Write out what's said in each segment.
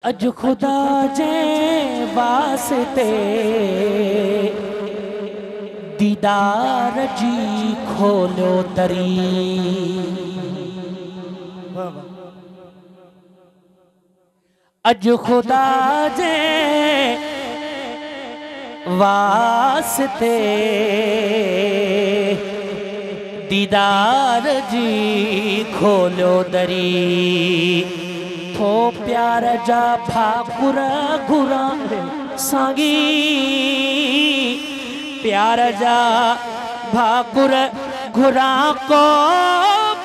अज खुदा जे वास्ते दीदार जी खोलो दरी। अज खुदा जे वास्ते दीदार जी खोलो दरी। थो प्यार जा भाकुर घुरा सांगी, प्यार जा भाकुर घुरा को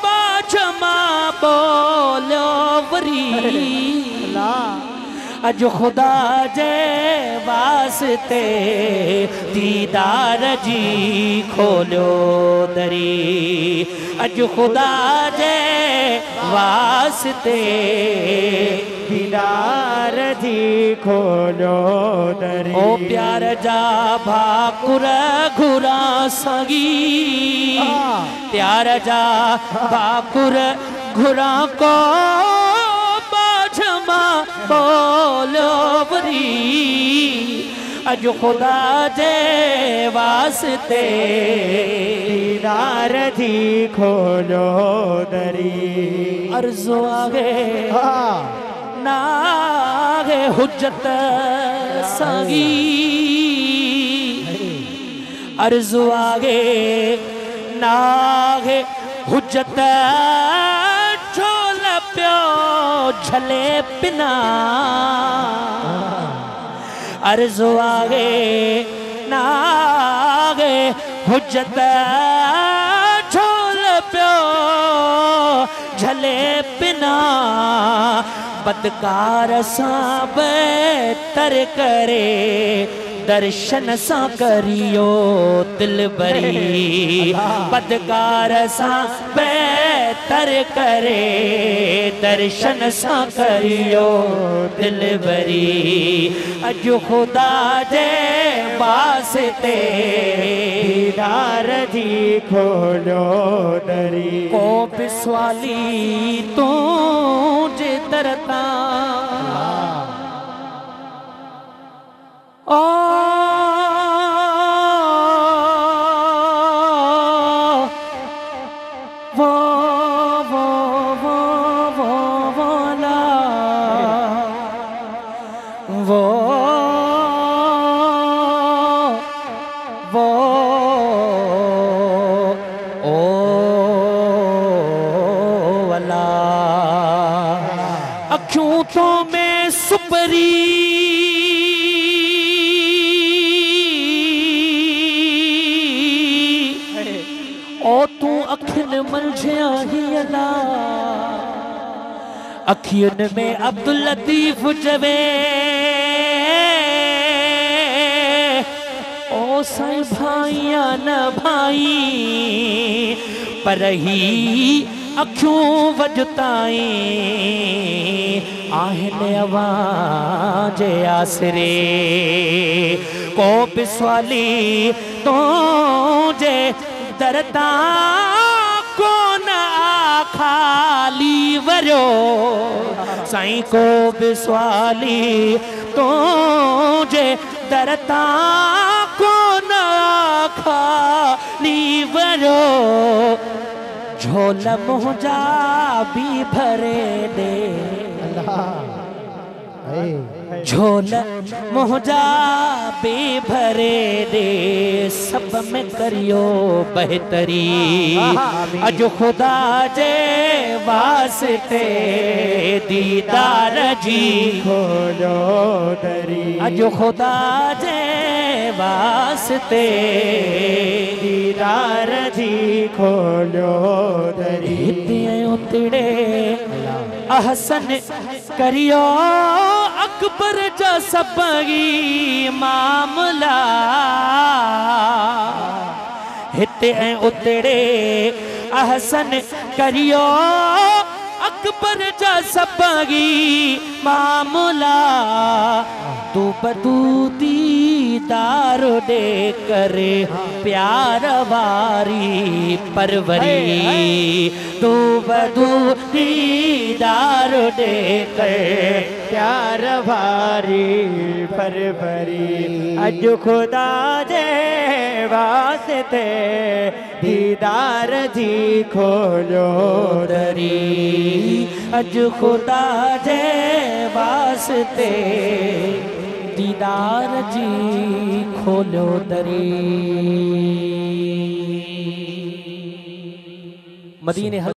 बाजमा बोलो वरी। अज खुदा जे वास्ते दीदार जी खोलो दरी। अज खुदा जे वास्ते दीदार जी खोलो दरी। ओ प्यार जा भाकुर घुरा सांगी, प्यार जा भाकुर घुरा को बाजमा बोलो वरी। अज खुदा जे वास्ते दीदार जी खोलो दरी। अर्ज़ो आगे नागे हुज्जत सांगी, अर्ज़ो आगे नागे हुज्जत झोल प्यो झले पिना। अर्ज़ो आगे नागे हुज्जत झोल प्यो झले पिना। बदकार सां बेहतर करे दर्शन सा करियो दिल भरी। बदकार सां बेहतर करे दर्शन सा करियो दिल भरी। अज खुदा जे वास्ते दीदार जी खोलो दरी। को बिस्वाली तू जे दरता ओ ला वाला अखियों तो में सुपरी ओ तू अखिन मलझिया ही अला। अखियन में अब्दुल लतीफ जवे ओ साईं भाईया न भाई, पर ही अखियों वजताई आहने आवाज आसरे। को बिस्वाली तो जे दरता को न खाली वरो। साईं को बिस्वाली तो जे दरता को न खाली वरो। झोल मुझा भी भरे दे, झोल मुझा भी भरे दे, सब में करियो बेहतरी। अज खुदा जे वास्ते दीदार जी खोलो दरी। अज खुदा जे वास्ते दीदार जी खोलो दरी। हिते उतड़े अहसन करियो अकबर जा सबगी मामला। हिते उतड़े अहसन करियो अकबर जा सबगी मामला। तू बदू दीदार दे करे प्यार वारी परवरी। तू बदू दीदार दे करे प्यार भारी फरवरी अज खुदा जे वास्ते दीदार जी खोलो दरी अज खुदा जे वास्ते दीदार जी खोलो दरी। मदीने